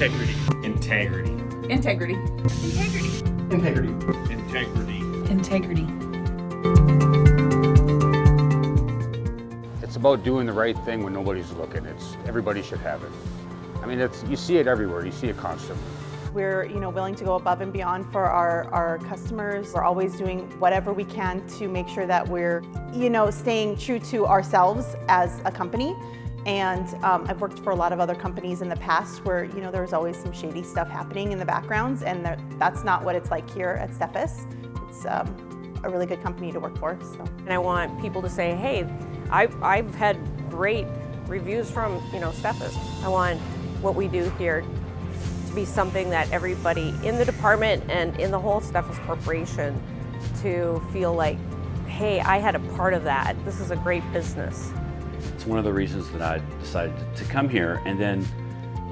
Integrity. Integrity. Integrity. Integrity. Integrity. Integrity. It's about doing the right thing when nobody's looking. Everybody should have it. I mean, you see it everywhere. You see it constantly. We're willing to go above and beyond for our customers. We're always doing whatever we can to make sure that we're staying true to ourselves as a company. And I've worked for a lot of other companies in the past where there was always some shady stuff happening in the backgrounds, and that's not what it's like here at Steffes. It's a really good company to work for. So. And I want people to say, hey, I've had great reviews from Steffes. I want what we do here to be something that everybody in the department and in the whole Steffes Corporation to feel like, hey, I had a part of that. This is a great business. It's one of the reasons that I decided to come here. And then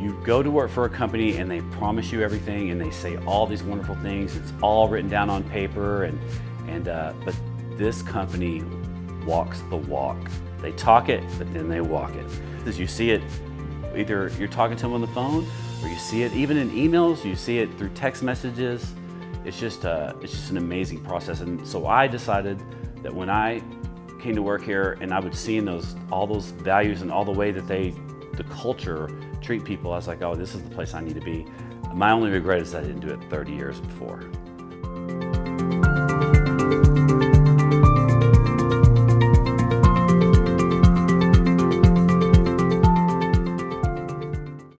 you go to work for a company and they promise you everything and they say all these wonderful things. It's all written down on paper, but this company walks the walk. They talk it, but then they walk it. As you see it, either you're talking to them on the phone, or you see it even in emails, you see it through text messages. It's just an amazing process. And so I decided that when I came to work here and I would see all those values and all the way that the culture treat people, I was like, oh, this is the place I need to be. My only regret is that I didn't do it 30 years before.